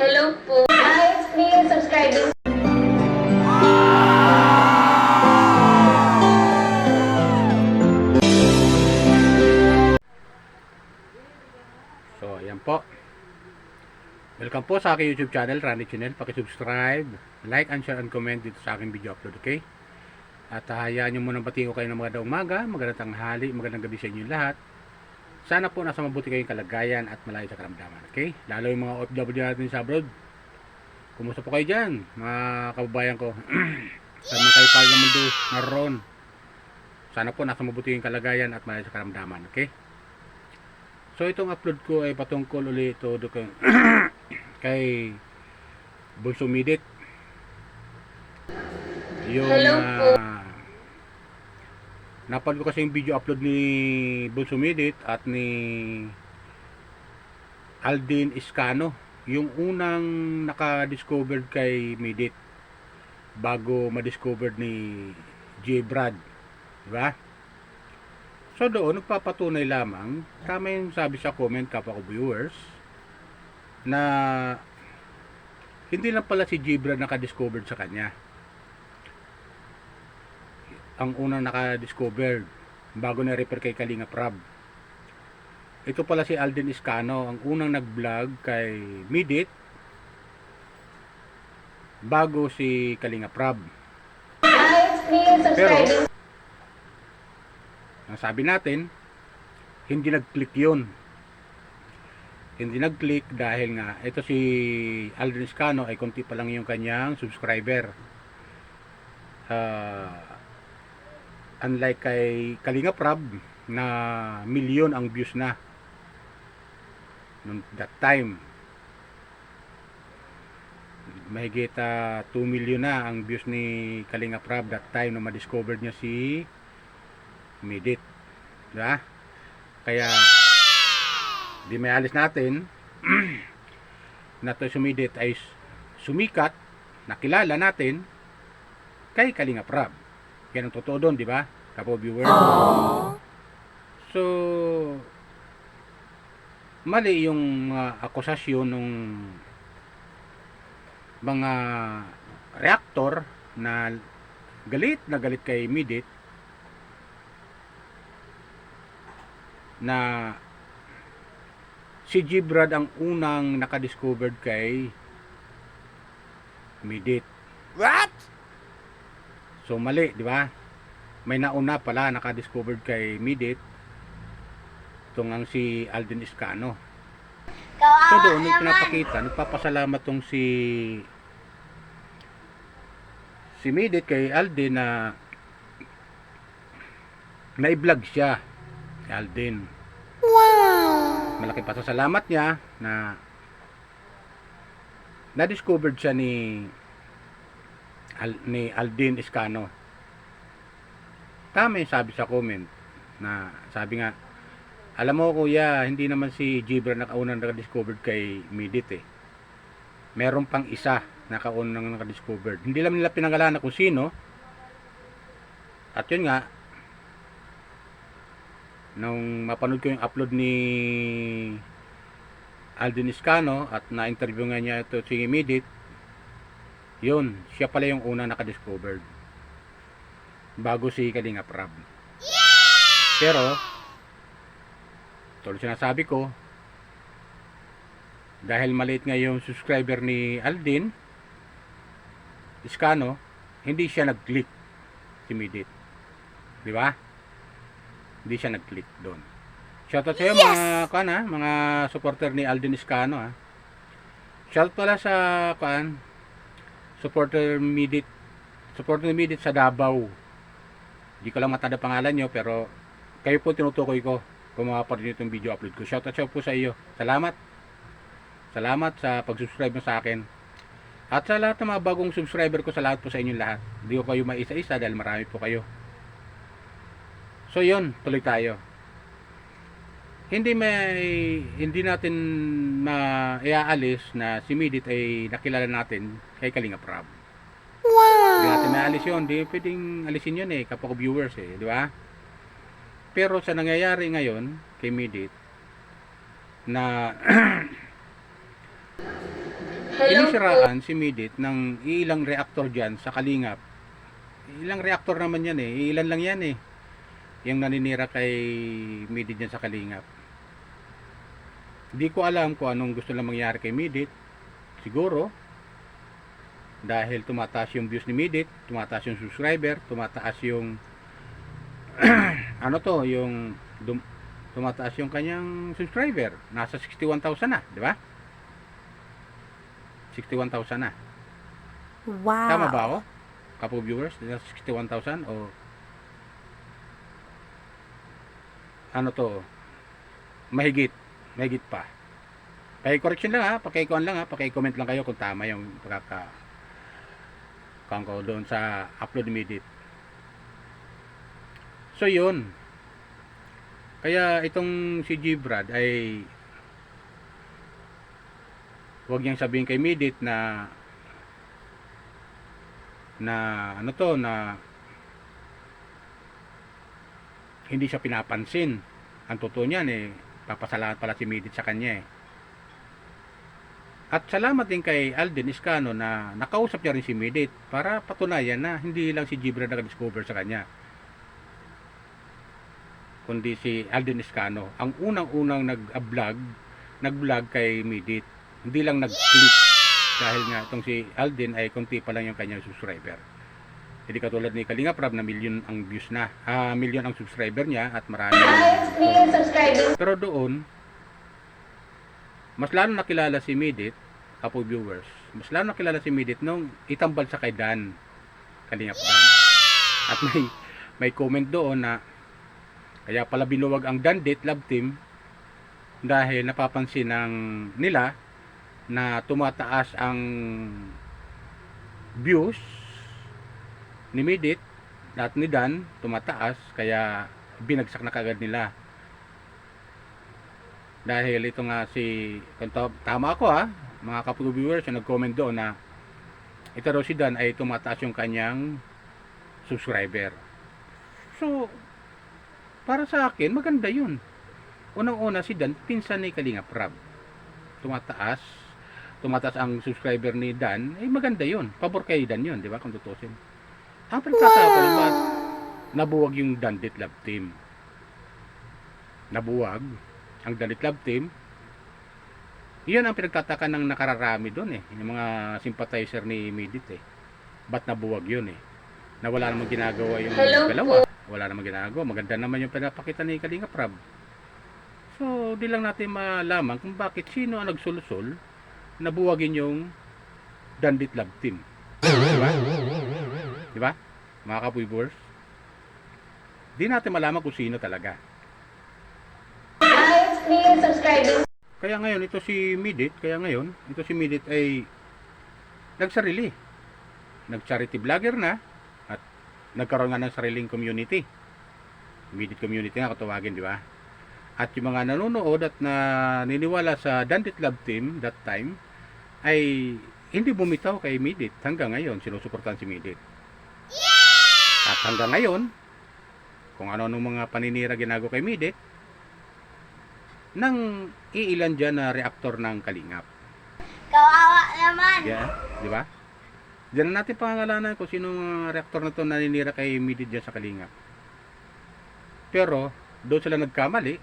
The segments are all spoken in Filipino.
Hello po. Guys, please subscribe. So, ayan po. Welcome po sa aking YouTube channel, Randy Channel. Paki-subscribe, like and share and comment dito sa aking video upload, okay? At hayaan nyo munang batiin ko kayo ng magandang umaga, magandang tanghali, magandang gabi sa inyo lahat. Sana po nasa mabuti kayong kalagayan at malayo sa karamdaman, okay? Lalo yung mga OFW natin sa abroad. Kumusta po kayo dyan, mga kababayan ko? Sa mga kayo pa ng mundo naroon. Sana po nasa mabuti kayong kalagayan at malayo sa karamdaman, okay? So itong upload ko ay patungkol ulit ito kay Bunso Midit. Yung Hello po. napanood ko kasi yung video upload ni Bunso Midit at ni Aldin Iscano, yung unang naka-discovered kay Midit bago ma-discovered ni J. Brad, diba? So doon, nagpapatunay lamang, tama yung sabi sa comment kapwa ko viewers, na hindi lang pala si Gibran naka-discovered sa kanya. Ang unang naka-discovered, bago na-refer kay Kalinga Prab. Ito pala si Aldin Iscano, ang unang nag-vlog kay Midit, bago si Kalinga Prab. Guys, please subscribe. Pero, ang sabi natin, hindi nag-click yun. Hindi nag-click dahil nga, ito si Aldrin Iscano ay konti pa lang yung kanyang subscriber. Unlike kay Kalinga Prab, na milyon ang views na. Noong that time. Mahigit 2 million na ang views ni Kalinga Prab that time na ma-discovered niya si Midit, diba? Kaya di may alis natin na to si Midit ay sumikat, nakilala natin kay Kalinga Prab. Yan ang totoo doon, diba? Kapo viewers. So mali yung akusasyon ng mga reactor na galit kay Midit na si Gibrad ang unang nakadiscovered kay Midit. What? So mali, di ba? May nauna pala nakadiscovered kay Midit. Itong ang si Aldin Iscano. So doon pinapakita, nagpapasalamat tong si Midit kay Aldin na na-vlog siya. Aldin. Wow! Malaking pasasalamat niya na na-discovered siya ni Aldin Iscano. Tama yung sabi sa comment na sabi nga, alam mo kuya, hindi naman si Gibran nakaunang naka-discovered kay Midit eh. Meron pang isa nakaunang naka-discovered. Hindi lang nila pinangalanan kung sino. At yun nga, nung mapanood ko yung upload ni Aldin Iscano at na-interview nga niya ito si Midit, yun, siya pala yung una naka-discovered bago si Kalinga Prab. Pero tulad sinasabi ko, dahil maliit nga yung subscriber ni Aldin Iscano, hindi siya nag-click si Midit, di ba? Hindi siya nag-click doon. Shoutout sa iyo mga supporter ni Aldin Iscano ha. Shoutout pala sa supporter ni Midit sa Davao. Hindi ko lang matanda pangalan nyo, pero kayo po tinutukoy ko kung makapanood itong video upload ko. Shoutout sa iyo po sa iyo. Salamat. Salamat sa pag-subscribe mo sa akin. At sa lahat ng mga bagong subscriber ko, sa lahat po sa inyong lahat. Hindi ko kayo maisa-isa dahil marami po kayo. So yun, tuloy tayo. Hindi natin maiaalis na si Midit ay nakilala natin kay Kalinga Prab. Wow! Hindi natin maialis yun. Hindi pwedeng alisin yun eh, kapag viewers eh, di ba? Pero sa nangyayari ngayon kay Midit na sinisiraan si Midit ng ilang reactor dyan sa Kalingap. Ilang reactor naman yan eh. Ilan lang yan eh. Yung naninira kay Midit dyan sa Kalingap. Hindi ko alam kung anong gusto lang mangyari kay Midit. Siguro, dahil tumataas yung views ni Midit, tumataas yung subscriber, tumataas yung tumataas yung kanyang subscriber. Nasa 61,000 na, di ba? 61,000 na. Wow. Tama ba ako? Kapo viewers, nasa 61,000 o mahigit pa. Paki-correction lang ha, paki-comment lang ha, paki-comment lang kayo kung tama yung ko doon sa upload immediate. So yun. Kaya itong si Gbrad ay huwag niyang sabihin kay Midit na hindi siya pinapansin. Ang totoo niyan papasalamat pala si Midit sa kanya At salamat din kay Alden Iscano na nakausap niya rin si Midit para patunayan na hindi lang si Gbrad nag-discover sa kanya, kundi si Alden Iscano ang unang-unang nag-vlog kay Midit. Hindi lang nag-click dahil nga itong si Alden ay konti pa lang yung kanyang subscriber. Hindi katulad ni Kalinga Prab na million ang views na, million ang subscriber niya at marami. Please subscribe. Pero doon, mas lalo nakilala si Midit, kapo viewers, mas lalo nakilala si Midit nung itambal sa kay Dan, Kalinga Dan. At may comment doon na kaya pala binuwag ang Dandit Love Team dahil napapansin nila na tumataas ang views ni Midit at ni Dan, tumataas, kaya binagsak na kagad nila. Dahil ito nga tama ako mga kapag viewers yung nag-comment doon na ito raw si Dan ay tumataas yung kanyang subscriber. So para sa akin maganda yun. Unang-una si Dan, pinsan ni Kalinga Prab, tumataas ang subscriber ni Dan, maganda yun, pabor kay Dan yun, di ba, kung tutusin. Ang pagkatao naman, nabuwag yung Dandit Love Team. Nabuwag ang Dandit Love Team. Iyon ang pinagtataka ng nakararami doon yung mga sympathizer ni Midit ba't nabuwag yun na wala namang ginagawa yung dalawa. Wala namang ginagawa, maganda naman yung pinapakita ni Kalinga Prab. So di lang natin malaman kung bakit sino ang nagsulusol na buwagin yung Dandit Love Team. Diba? Mga kapuibors, di natin malaman kung sino talaga. Guys, please subscribe. Kaya ngayon ito si Midit ay nagsarili. Nag-charity vlogger na at nagkaroon nga ng sariling community. Midit community nga katawagin, di ba? At yung mga nanonood at naniniwala sa Dandit Love Team that time ay hindi bumitaw kay Midit. Hanggang ngayon sinusuportahan si Midit. At hanggang ngayon, kung ano-ano mga paninira ginagawa kay Midit, nang iilan dyan na reactor ng Kalingap. Kawawa naman. Yeah, di ba? Diyan na natin pangangalanan kung sino mga reactor na to naninira kay Midit dyan sa Kalingap. Pero, doon sila nagkamali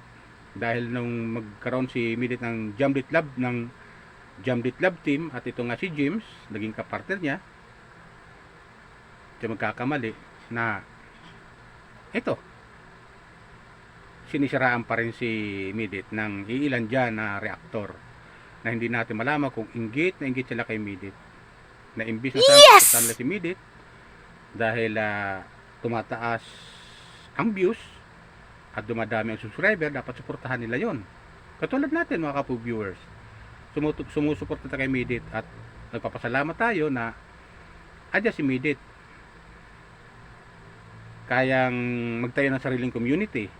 dahil nung magkaroon si Midit ng Jamdit Love Team at ito nga si James, naging kapartner niya, siya magkakamali na ito, sinisiraan pa rin si Midit ng iilan dyan na reactor na hindi natin malaman kung inggit sila kay Midit, na imbis na sa si Midit dahil tumataas ang views at dumadami ang subscriber, dapat suportahan nila yon. Katulad natin mga kapo-viewers, sumusuporta tayo kay Midit at nagpapasalamat tayo na adya si Midit kayang magtayo ng sariling community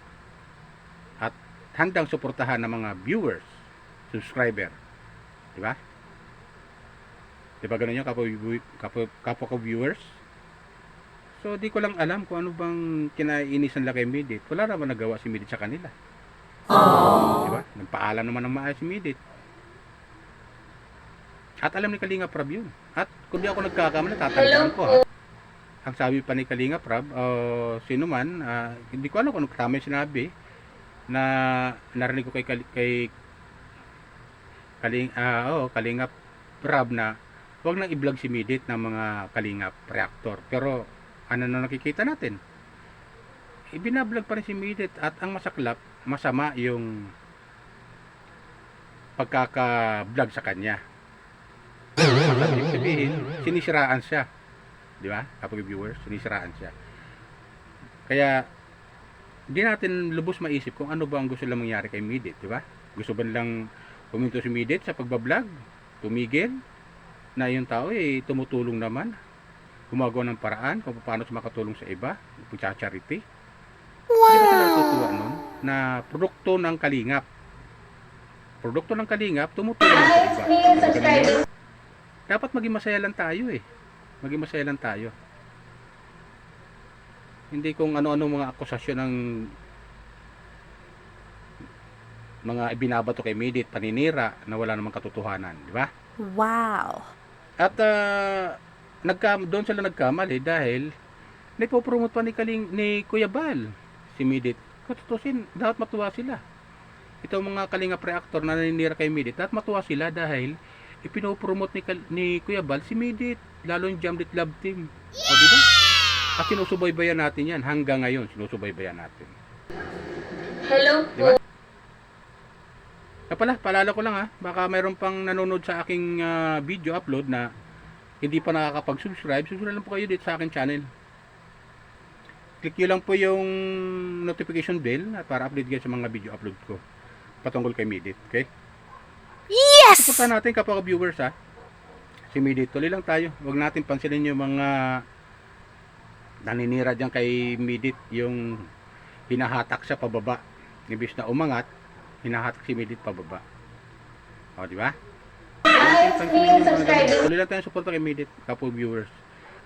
at handang suportahan ng mga viewers, subscriber, di ba? Di ba ganun yung kapwa ko viewers? So di ko lang alam kung ano bang kinaiinisan nila kay Midit. Wala naman nagawa si Midit sa kanila. Di ba? Nagpaalam naman ng maayos si Midit. At alam ni Kalinga Prab yun. At kung di ako nagkakamali, tatandaan ko ha. Ang sabi pa ni Kalinga Prab, sino man, hindi ko alam kung tama yung sinabi, na narinig ko kay Kalinga Prab na huwag nang i-vlog si Midit ng mga Kalinga Reactor. Pero ano na nakikita natin? Ibinablog pa rin si Midit at ang masaklap, masama yung pagkaka-vlog sa kanya. Ibig sabihin, sinisiraan siya. Di ba? Kapag viewers, sinisiraan siya. Kaya, di natin lubos maisip kung ano ba ang gusto lang mangyari kay Midit. Di ba? Gusto ba lang puminto si Midit sa pagbablog? Tumigil? Na yung tao tumutulong naman. Gumagawa ng paraan kung paano siya makatulong sa iba. Pagcha-charity. Hindi ba tayo natutuwa nun? Na produkto ng Kalingap. Produkto ng Kalingap, tumutulong sa iba. subscribe. Dapat maging masaya lang tayo Maging masaya lang tayo. Hindi kung ano-ano mga akusasyon ng mga ibinabato kay Midit, paninira na wala namang katotohanan, di ba? Wow. At doon sila nagkamali dahil naipopromote pa ni Kuya Bal si Midit. Kung tutusin, dapat matuwa sila. Itong mga Kalingap Reactor na naninira kay Midit, dapat matuwa sila dahil ipinopromote ni Kuya Bal si Midit, lalo yung Jamlit Love Team. O diba? At sinusubaybayan natin yan hanggang ngayon, sinusubaybayan natin. Hello Diba? Paalala ko lang baka mayroon pang nanonood sa aking video upload na hindi pa nakakapag-subscribe, subscribe lang po kayo dito sa aking channel. Click nyo lang po yung notification bell para update kayo sa mga video upload ko patungkol kay Midit, okay? Yes! Suportahan natin kapag viewers si Midit, tuloy lang tayo. Huwag natin pansinin yung mga naninira dyan kay Midit, yung hinahatak siya pababa. Ibig na umangat, hinahatak si Midit pababa. O, di ba? Tuloy lang tayo suporta kay Midit, kapag viewers.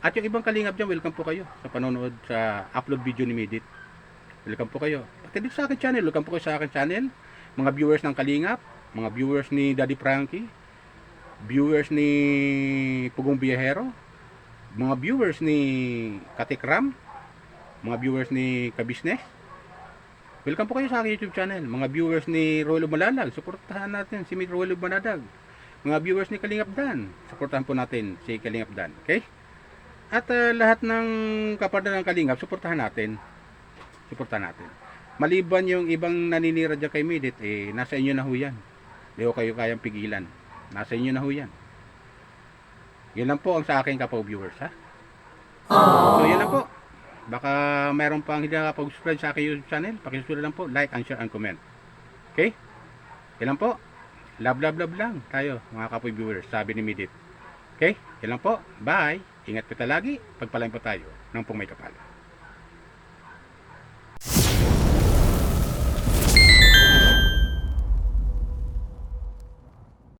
At yung ibang Kalingap dyan, welcome po kayo sa panonood sa upload video ni Midit. Welcome po kayo. Pati dito sa akin channel, welcome po kayo sa akin channel. Mga viewers ng Kalingap, mga viewers ni Daddy Frankie, viewers ni Pugong Biyahero, mga viewers ni Katikram, mga viewers ni Kabisnes. Welcome po kayo sa aking YouTube channel. Mga viewers ni Rolo Malalag, suportahan natin si Rolo Malalag. Mga viewers ni Kalingap Dan, suportahan po natin si Kalingap Dan. Okay? At lahat ng kapatid ng Kalingap, suportahan natin. Suportahan natin. Maliban yung ibang naninira dyan kay Midit, nasa inyo na ho yan. Hindi ko kayo kayang pigilan. Nasa inyo na ho yan. Yan lang po ang sa akin kapag viewers So yan lang po. Baka mayroon pang hindi nakapag-subscribe sa aking YouTube channel, pakisusunod lang po, like and share and comment. Okay? Yan lang po. Love lang tayo mga kapag viewers, sabi ni Midit. Okay? Yan lang po. Bye. Ingat po lagi. Pagpalain po tayo ng pong may kapal.